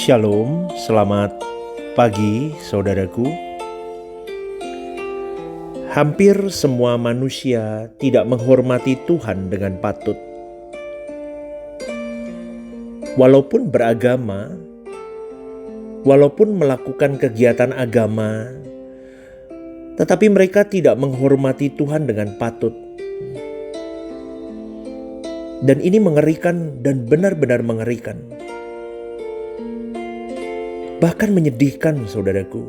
Shalom, selamat pagi saudaraku. Hampir semua manusia tidak menghormati Tuhan dengan patut. Walaupun beragama, walaupun melakukan kegiatan agama, tetapi mereka tidak menghormati Tuhan dengan patut. Dan ini mengerikan dan benar-benar mengerikan. Bahkan menyedihkan saudaraku.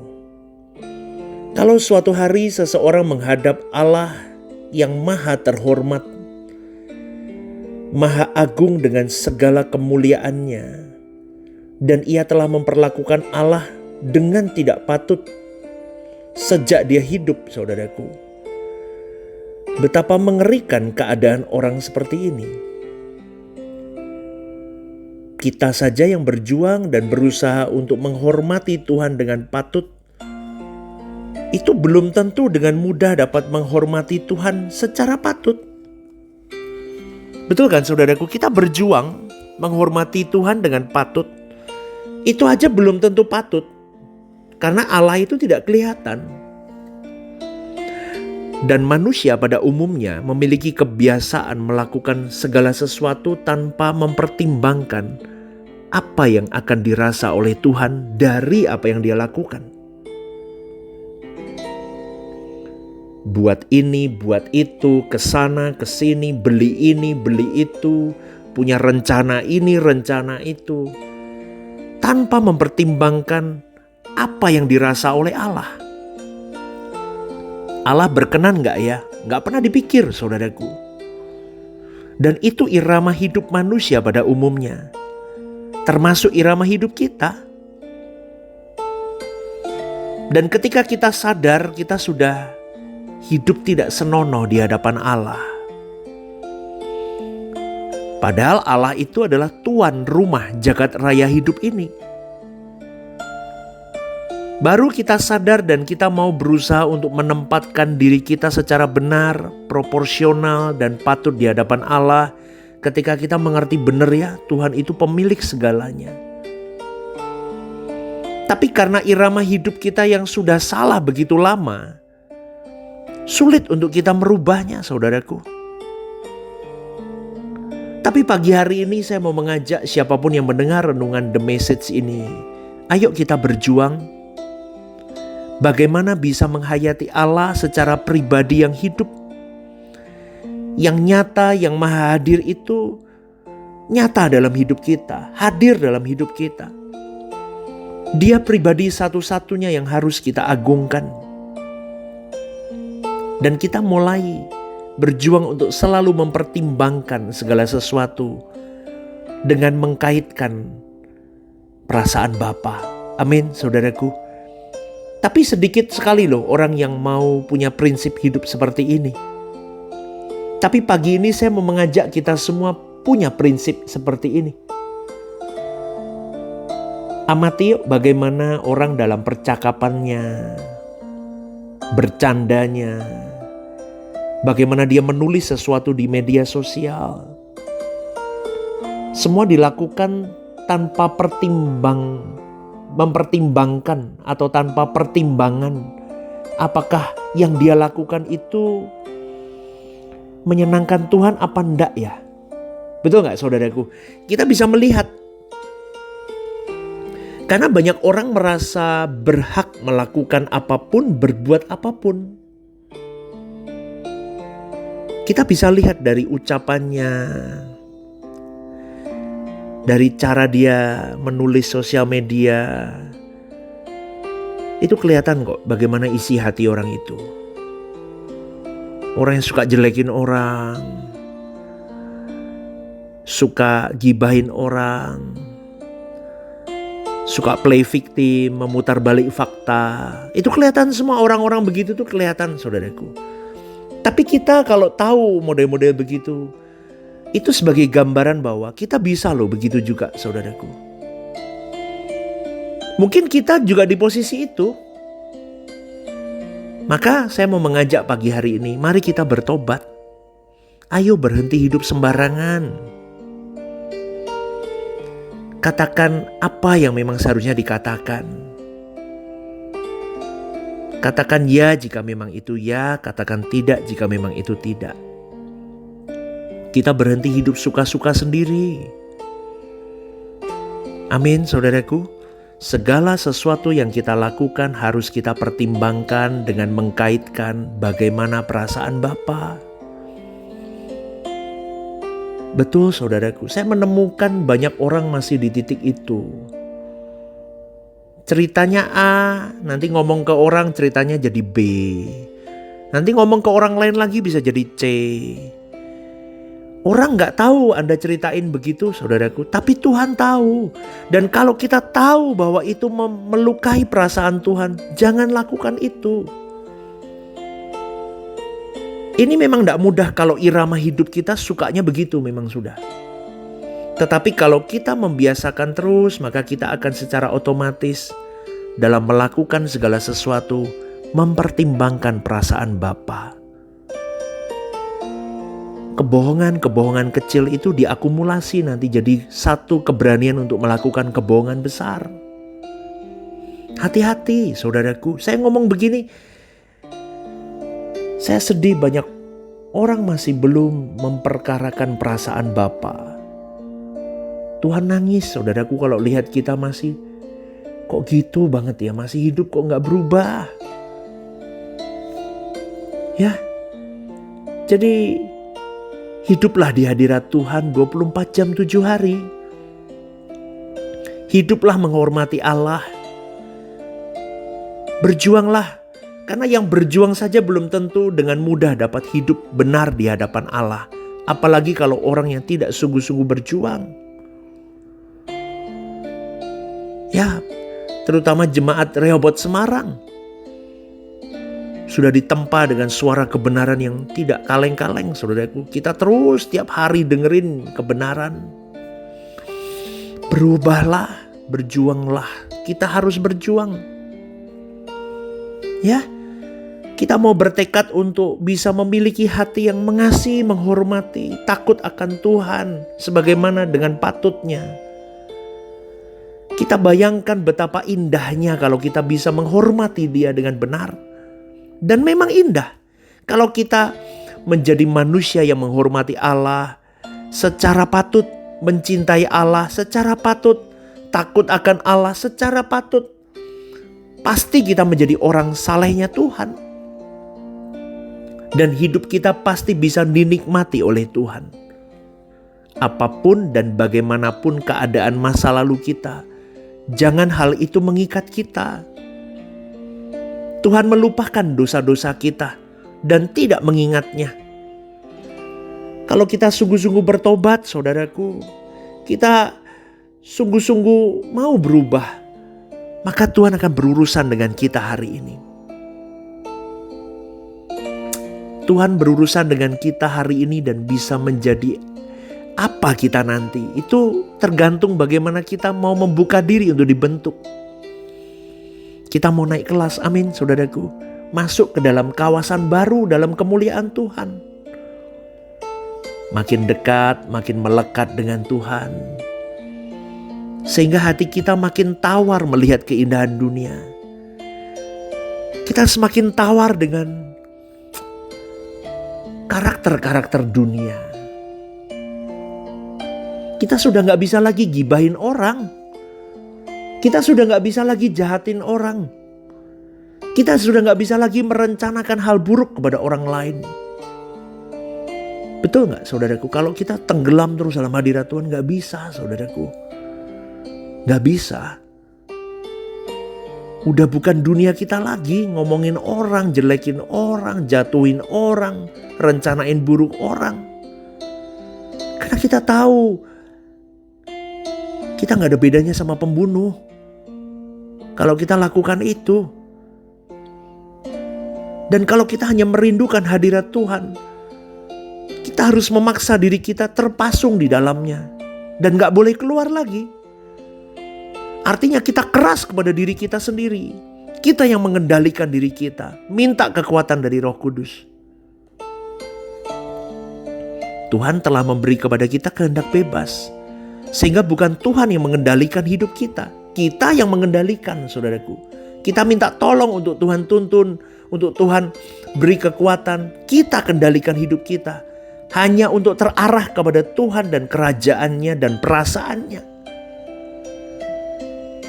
Kalau suatu hari seseorang menghadap Allah yang maha terhormat, maha agung dengan segala kemuliaannya, dan ia telah memperlakukan Allah dengan tidak patut sejak dia hidup saudaraku. Betapa mengerikan keadaan orang seperti ini. Kita saja yang berjuang dan berusaha untuk menghormati Tuhan dengan patut, itu belum tentu dengan mudah dapat menghormati Tuhan secara patut. Betul kan saudaraku, kita berjuang menghormati Tuhan dengan patut, itu aja belum tentu patut, karena Allah itu tidak kelihatan. Dan manusia pada umumnya memiliki kebiasaan melakukan segala sesuatu tanpa mempertimbangkan apa yang akan dirasa oleh Tuhan dari apa yang dia lakukan. Buat ini, buat itu, kesana, kesini, beli ini, beli itu, punya rencana ini, rencana itu, tanpa mempertimbangkan apa yang dirasa oleh Allah. Allah berkenan gak ya? Gak pernah dipikir saudaraku. Dan itu irama hidup manusia pada umumnya, termasuk irama hidup kita. Dan ketika kita sadar kita sudah hidup tidak senonoh di hadapan Allah. Padahal Allah itu adalah tuan rumah jagat raya hidup ini. Baru kita sadar dan kita mau berusaha untuk menempatkan diri kita secara benar, proporsional, dan patut di hadapan Allah. Ketika kita mengerti benar ya, Tuhan itu pemilik segalanya. Tapi karena irama hidup kita yang sudah salah begitu lama, sulit untuk kita merubahnya saudaraku. Tapi pagi hari ini saya mau mengajak siapapun yang mendengar renungan The Message ini. Ayo kita berjuang. Bagaimana bisa menghayati Allah secara pribadi yang hidup, yang nyata, yang maha hadir itu nyata dalam hidup kita, hadir dalam hidup kita. Dia pribadi satu-satunya yang harus kita agungkan. Dan kita mulai berjuang untuk selalu mempertimbangkan segala sesuatu dengan mengkaitkan perasaan Bapa. Amin saudaraku. Tapi sedikit sekali loh orang yang mau punya prinsip hidup seperti ini. Tapi pagi ini saya mau mengajak kita semua punya prinsip seperti ini. Amati yuk bagaimana orang dalam percakapannya, bercandanya, bagaimana dia menulis sesuatu di media sosial. Semua dilakukan tanpa mempertimbangkan atau tanpa pertimbangan apakah yang dia lakukan itu menyenangkan Tuhan apa enggak ya. Betul gak saudaraku? Kita bisa melihat karena banyak orang merasa berhak melakukan apapun, berbuat apapun. Kita bisa lihat dari ucapannya, dari cara dia menulis sosial media, itu kelihatan kok bagaimana isi hati orang itu. Orang yang suka jelekin orang, suka gibahin orang, suka play victim, memutar balik fakta. Itu kelihatan semua orang-orang begitu tuh kelihatan saudaraku. Tapi kita kalau tahu model-model begitu, itu sebagai gambaran bahwa kita bisa loh begitu juga saudaraku. Mungkin kita juga di posisi itu. Maka saya mau mengajak pagi hari ini, mari kita bertobat. Ayo berhenti hidup sembarangan. Katakan apa yang memang seharusnya dikatakan. Katakan ya jika memang itu ya, katakan tidak jika memang itu tidak. Kita berhenti hidup suka-suka sendiri. Amin, saudaraku. Segala sesuatu yang kita lakukan harus kita pertimbangkan dengan mengkaitkan bagaimana perasaan Bapa. Betul saudaraku, saya menemukan banyak orang masih di titik itu. Ceritanya A, nanti ngomong ke orang ceritanya jadi B. Nanti ngomong ke orang lain lagi bisa jadi C. Orang gak tahu Anda ceritain begitu saudaraku, tapi Tuhan tahu. Dan kalau kita tahu bahwa itu melukai perasaan Tuhan, jangan lakukan itu. Ini memang gak mudah kalau irama hidup kita sukanya begitu memang sudah. Tetapi kalau kita membiasakan terus, maka kita akan secara otomatis dalam melakukan segala sesuatu mempertimbangkan perasaan Bapa. Kebohongan-kebohongan kecil itu diakumulasi nanti jadi satu keberanian untuk melakukan kebohongan besar. Hati-hati saudaraku, saya ngomong begini, saya sedih banyak orang masih belum memperkarakan perasaan Bapa. Tuhan nangis saudaraku kalau lihat kita masih kok gitu banget ya, masih hidup kok gak berubah. Ya, jadi hiduplah di hadirat Tuhan 24 jam 7 hari. Hiduplah menghormati Allah. Berjuanglah. Karena yang berjuang saja belum tentu dengan mudah dapat hidup benar di hadapan Allah. Apalagi kalau orang yang tidak sungguh-sungguh berjuang. Ya, terutama jemaat Rehoboth Semarang. Sudah ditempa dengan suara kebenaran yang tidak kaleng-kaleng saudaraku. Kita terus tiap hari dengerin kebenaran. Berubahlah, berjuanglah. Kita harus berjuang. Ya, kita mau bertekad untuk bisa memiliki hati yang mengasihi, menghormati, takut akan Tuhan sebagaimana dengan patutnya. Kita bayangkan betapa indahnya kalau kita bisa menghormati Dia dengan benar. Dan memang indah kalau kita menjadi manusia yang menghormati Allah secara patut, mencintai Allah secara patut, takut akan Allah secara patut. Pasti kita menjadi orang salehnya Tuhan. Dan hidup kita pasti bisa dinikmati oleh Tuhan. Apapun dan bagaimanapun keadaan masa lalu kita, jangan hal itu mengikat kita. Tuhan melupakan dosa-dosa kita dan tidak mengingatnya. Kalau kita sungguh-sungguh bertobat, saudaraku, kita sungguh-sungguh mau berubah, maka Tuhan akan berurusan dengan kita hari ini. Tuhan berurusan dengan kita hari ini dan bisa menjadi apa kita nanti. Itu tergantung bagaimana kita mau membuka diri untuk dibentuk. Kita mau naik kelas, amin saudaraku. Masuk ke dalam kawasan baru dalam kemuliaan Tuhan. Makin dekat, makin melekat dengan Tuhan. Sehingga hati kita makin tawar melihat keindahan dunia. Kita semakin tawar dengan karakter-karakter dunia. Kita sudah gak bisa lagi gibahin orang. Kita sudah gak bisa lagi jahatin orang. Kita sudah gak bisa lagi merencanakan hal buruk kepada orang lain. Betul gak saudaraku? Kalau kita tenggelam terus dalam hadirat Tuhan, gak bisa saudaraku. Gak bisa. Udah bukan dunia kita lagi ngomongin orang, jelekin orang, jatuhin orang, rencanain buruk orang. Karena kita tahu kita gak ada bedanya sama pembunuh. Kalau kita lakukan itu. Dan kalau kita hanya merindukan hadirat Tuhan, kita harus memaksa diri kita terpasung di dalamnya. Dan gak boleh keluar lagi. Artinya kita keras kepada diri kita sendiri. Kita yang mengendalikan diri kita. Minta kekuatan dari Roh Kudus. Tuhan telah memberi kepada kita kehendak bebas. Sehingga bukan Tuhan yang mengendalikan hidup kita. Kita yang mengendalikan, saudaraku. Kita minta tolong untuk Tuhan tuntun, untuk Tuhan beri kekuatan. Kita kendalikan hidup kita. Hanya untuk terarah kepada Tuhan dan kerajaannya dan perasaannya.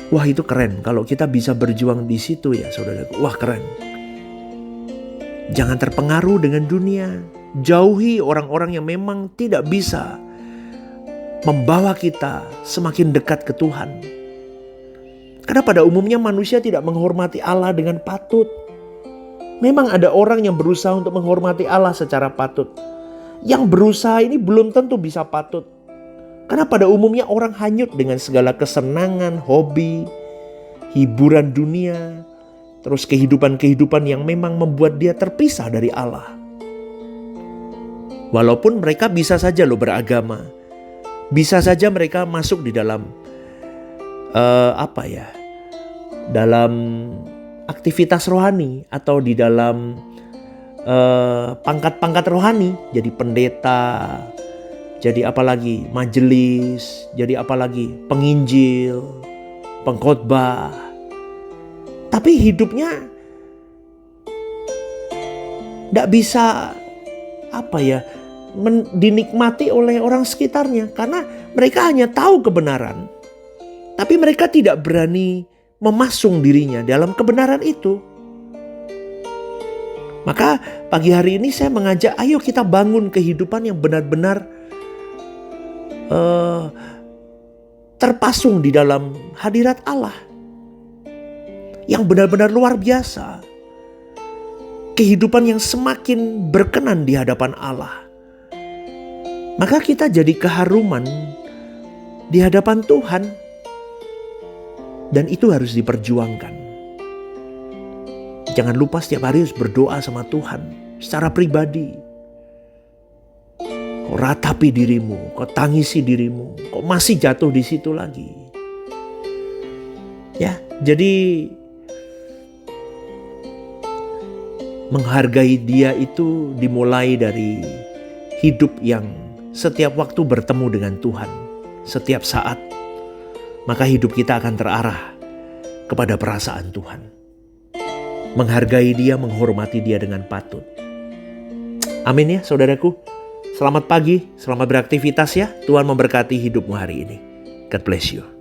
Wah, itu keren kalau kita bisa berjuang di situ ya, saudaraku. Wah, keren. Jangan terpengaruh dengan dunia. Jauhi orang-orang yang memang tidak bisa membawa kita semakin dekat ke Tuhan. Karena pada umumnya manusia tidak menghormati Allah dengan patut. Memang ada orang yang berusaha untuk menghormati Allah secara patut. Yang berusaha ini belum tentu bisa patut. Karena pada umumnya orang hanyut dengan segala kesenangan, hobi, hiburan dunia, terus kehidupan-kehidupan yang memang membuat dia terpisah dari Allah. Walaupun mereka bisa saja beragama, bisa saja mereka masuk di dalam dalam aktivitas rohani atau di dalam pangkat-pangkat rohani, jadi pendeta, jadi apalagi majelis, jadi apalagi penginjil, pengkhotbah. Tapi hidupnya tidak bisa dinikmati oleh orang sekitarnya, karena mereka hanya tahu kebenaran, tapi mereka tidak berani memasung dirinya dalam kebenaran itu. Maka pagi hari ini saya mengajak, ayo kita bangun kehidupan yang benar-benar terpasung di dalam hadirat Allah, yang benar-benar luar biasa. Kehidupan yang semakin berkenan di hadapan Allah. Maka kita jadi keharuman di hadapan Tuhan. Dan itu harus diperjuangkan. Jangan lupa setiap hari harus berdoa sama Tuhan secara pribadi. Kau ratapi dirimu, kau tangisi dirimu, kau masih jatuh di situ lagi. Ya, jadi menghargai Dia itu dimulai dari hidup yang setiap waktu bertemu dengan Tuhan, setiap saat. Maka hidup kita akan terarah kepada perasaan Tuhan. Menghargai Dia, menghormati Dia dengan patut. Amin ya saudaraku. Selamat pagi, selamat beraktivitas ya. Tuhan memberkati hidupmu hari ini. God bless you.